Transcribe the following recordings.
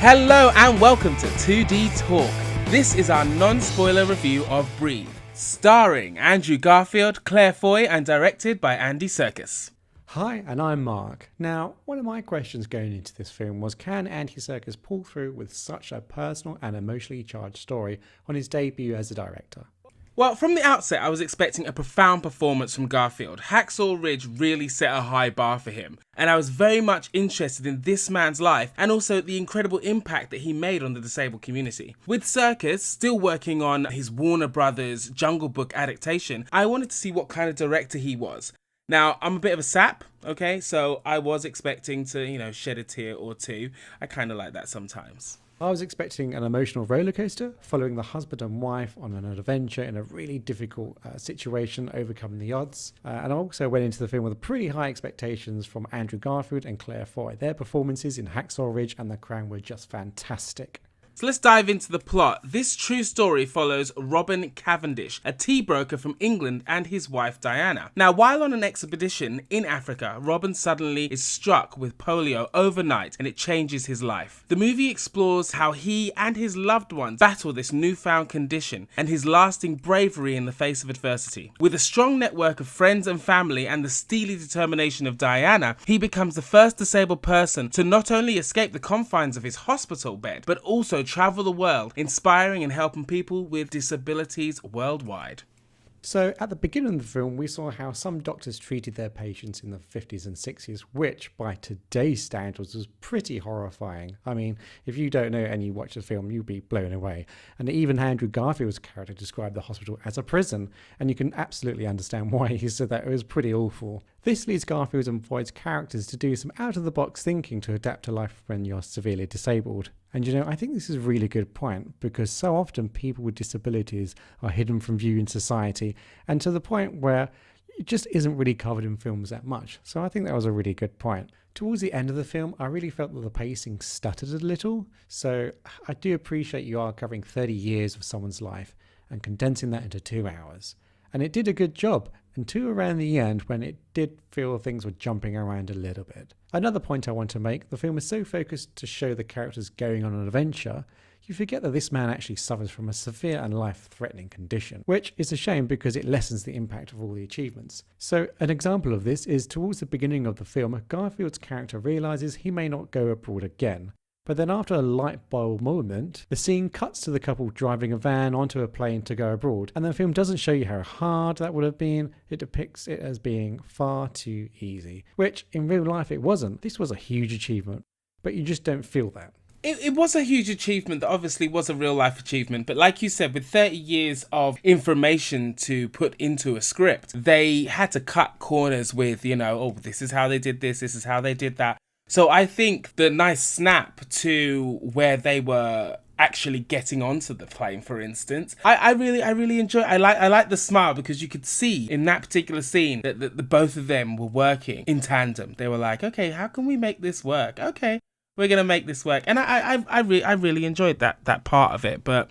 Hello and welcome to 2D Talk. This is our non-spoiler review of Breathe, starring Andrew Garfield, Claire Foy, and directed by Andy Serkis. Hi, and I'm Mark. Now, one of my questions going into this film was, can Andy Serkis pull through with such a personal and emotionally charged story on his debut as a director? Well, from the outset, I was expecting a profound performance from Garfield. Hacksaw Ridge really set a high bar for him, and I was very much interested in this man's life and also the incredible impact that he made on the disabled community. With Serkis still working on his Warner Brothers Jungle Book adaptation, I wanted to see what kind of director he was. Now, I'm a bit of a sap, okay, so I was expecting to, shed a tear or two. I kind of like that sometimes. I was expecting an emotional roller coaster following the husband and wife on an adventure in a really difficult situation, overcoming the odds. And I also went into the film with pretty high expectations from Andrew Garfield and Claire Foy. Their performances in Hacksaw Ridge and The Crown were just fantastic. So let's dive into the plot. This true story follows Robin Cavendish, a tea broker from England, and his wife Diana. Now, while on an expedition in Africa, Robin suddenly is struck with polio overnight and it changes his life. The movie explores how he and his loved ones battle this newfound condition and his lasting bravery in the face of adversity. With a strong network of friends and family and the steely determination of Diana, he becomes the first disabled person to not only escape the confines of his hospital bed, but also travel the world, inspiring and helping people with disabilities worldwide. So at the beginning of the film, we saw how some doctors treated their patients in the 50s and 60s, which by today's standards was pretty horrifying. I mean, if you don't know and you watch the film, you'll be blown away. And even Andrew Garfield's character described the hospital as a prison, and you can absolutely understand why he said that. It was pretty awful. This leads Garfield and Foy's characters to do some out-of-the-box thinking to adapt to life when you're severely disabled. And I think this is a really good point, because so often people with disabilities are hidden from view in society, and to the point where it just isn't really covered in films that much. So I think that was a really good point. Towards the end of the film, I really felt that the pacing stuttered a little. So I do appreciate you are covering 30 years of someone's life and condensing that into 2 hours. And it did a good job, until around the end when it did feel things were jumping around a little bit. Another point I want to make, the film is so focused to show the characters going on an adventure, you forget that this man actually suffers from a severe and life-threatening condition, which is a shame because it lessens the impact of all the achievements. So an example of this is towards the beginning of the film, Garfield's character realises he may not go abroad again. But then after a light bulb moment, the scene cuts to the couple driving a van onto a plane to go abroad, and the film doesn't show you how hard that would have been. It depicts it as being far too easy, which in real life it wasn't. This was a huge achievement, but you just don't feel that. It was a huge achievement that obviously was a real life achievement, but like you said, with 30 years of information to put into a script, they had to cut corners with, this is how they did this is how they did that. So I think the nice snap to where they were actually getting onto the plane, for instance, I really enjoy it. I like the smile, because you could see in that particular scene that the both of them were working in tandem. They were like, okay, how can we make this work? Okay, we're gonna make this work, and I really enjoyed that part of it. But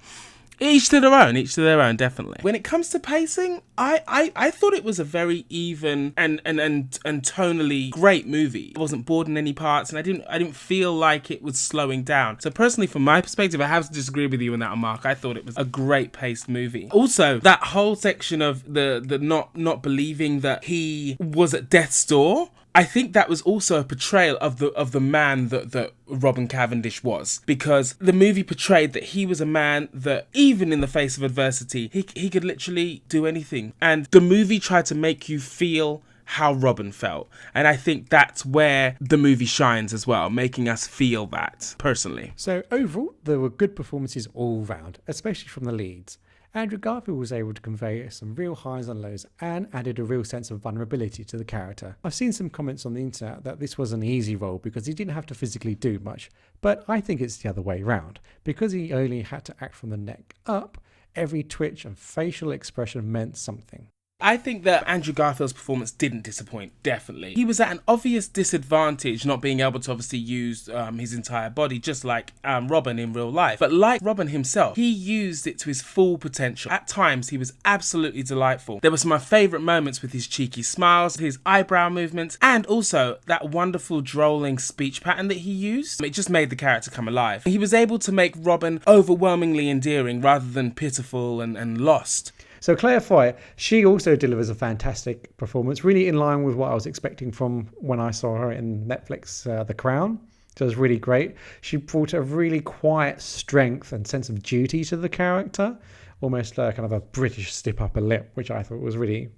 each to their own, definitely. When it comes to pacing, I thought it was a very even and tonally great movie. I wasn't bored in any parts, and I didn't feel like it was slowing down. So personally, from my perspective, I have to disagree with you on that, Mark. I thought it was a great paced movie. Also, that whole section of the not believing that he was at death's door, I think that was also a portrayal of the man that Robin Cavendish was, because the movie portrayed that he was a man that even in the face of adversity, he could literally do anything. And the movie tried to make you feel how Robin felt. And I think that's where the movie shines as well, making us feel that, personally. So overall, there were good performances all round, especially from the leads. Andrew Garfield was able to convey some real highs and lows and added a real sense of vulnerability to the character. I've seen some comments on the internet that this was an easy role because he didn't have to physically do much, but I think it's the other way round. Because he only had to act from the neck up, every twitch and facial expression meant something. I think that Andrew Garfield's performance didn't disappoint, definitely. He was at an obvious disadvantage not being able to obviously use his entire body, just like Robin in real life. But like Robin himself, he used it to his full potential. At times, he was absolutely delightful. There were some of my favourite moments with his cheeky smiles, his eyebrow movements, and also that wonderful drolling speech pattern that he used. It just made the character come alive. He was able to make Robin overwhelmingly endearing rather than pitiful and lost. So Claire Foy, she also delivers a fantastic performance, really in line with what I was expecting from when I saw her in Netflix, The Crown. So it was really great. She brought a really quiet strength and sense of duty to the character, almost kind of a British stiff upper lip, which I thought was really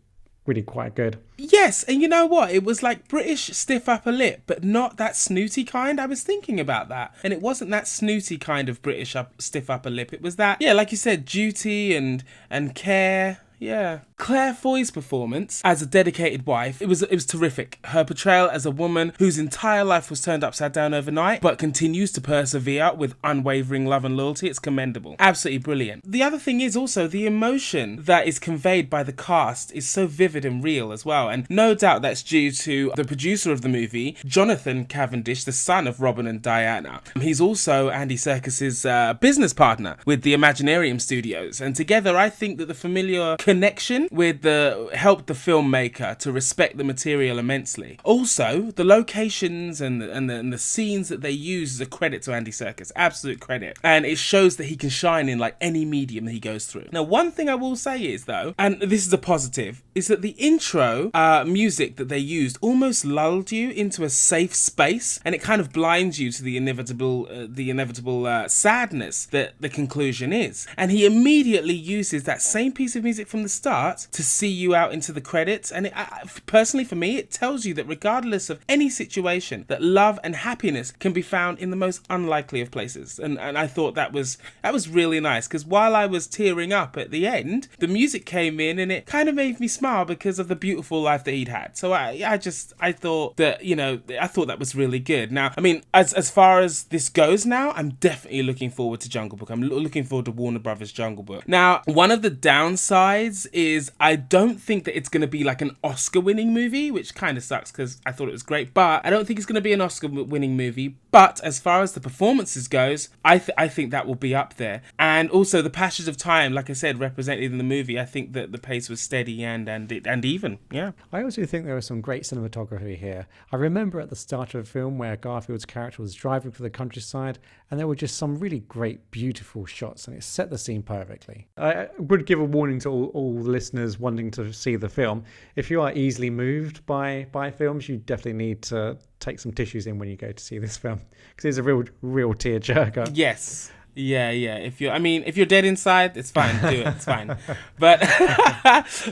quite good. Yes, and you know what? It was like British stiff upper lip, but not that snooty kind. I was thinking about that. And it wasn't that snooty kind of British stiff upper lip. It was that, yeah, like you said, duty and care. Yeah. Claire Foy's performance as a dedicated wife, it was terrific. Her portrayal as a woman whose entire life was turned upside down overnight, but continues to persevere with unwavering love and loyalty, it's commendable. Absolutely brilliant. The other thing is also the emotion that is conveyed by the cast is so vivid and real as well. And no doubt that's due to the producer of the movie, Jonathan Cavendish, the son of Robin and Diana. He's also Andy Serkis' business partner with the Imaginarium Studios. And together, I think that the familiar connection helped the filmmaker to respect the material immensely. Also, the locations and the scenes that they use is a credit to Andy Serkis, absolute credit. And it shows that he can shine in like any medium that he goes through. Now, one thing I will say is though, and this is a positive, is that the intro music that they used almost lulled you into a safe space, and it kind of blinds you to the inevitable sadness that the conclusion is. And he immediately uses that same piece of music from the start to see you out into the credits. And personally for me, it tells you that regardless of any situation, that love and happiness can be found in the most unlikely of places. And I thought that was really nice, because while I was tearing up at the end, the music came in and it kind of made me smile because of the beautiful life that he'd had. So I thought that, you know, I thought that was really good. Now, I mean, as far as this goes now, I'm definitely looking forward to Jungle Book. I'm looking forward to Warner Brothers Jungle Book. Now, one of the downsides is I don't think that it's going to be like an Oscar-winning movie, which kind of sucks because I thought it was great, but I don't think it's going to be an Oscar-winning movie. But as far as the performances goes, I think that will be up there. And also the passage of time, like I said, represented in the movie, I think that the pace was steady and even. Yeah. I also think there was some great cinematography here. I remember at the start of the film where Garfield's character was driving through the countryside, and there were just some really great, beautiful shots, and it set the scene perfectly. I would give a warning to all listeners wanting to see the film. If you are easily moved by films, you definitely need to take some tissues in when you go to see this film, because it's a real tearjerker. Yes. Yeah. If you're dead inside, it's fine. Do it. It's fine. But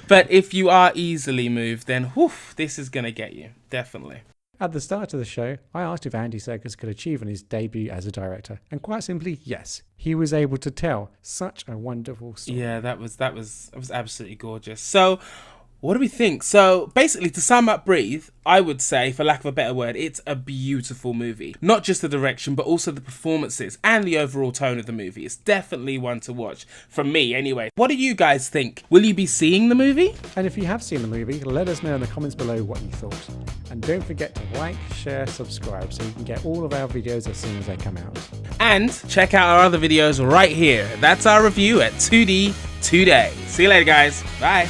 but if you are easily moved, then this is gonna get you, definitely. At the start of the show, I asked if Andy Serkis could achieve on his debut as a director, and quite simply, yes, he was able to tell such a wonderful story. Yeah, that was absolutely gorgeous. So, what do we think? So, basically, to sum up Breathe, I would say, for lack of a better word, it's a beautiful movie. Not just the direction, but also the performances and the overall tone of the movie. It's definitely one to watch, from me anyway. What do you guys think? Will you be seeing the movie? And if you have seen the movie, let us know in the comments below what you thought. And don't forget to like, share, subscribe, so you can get all of our videos as soon as they come out. And check out our other videos right here. That's our review at 2D Today. See you later, guys. Bye.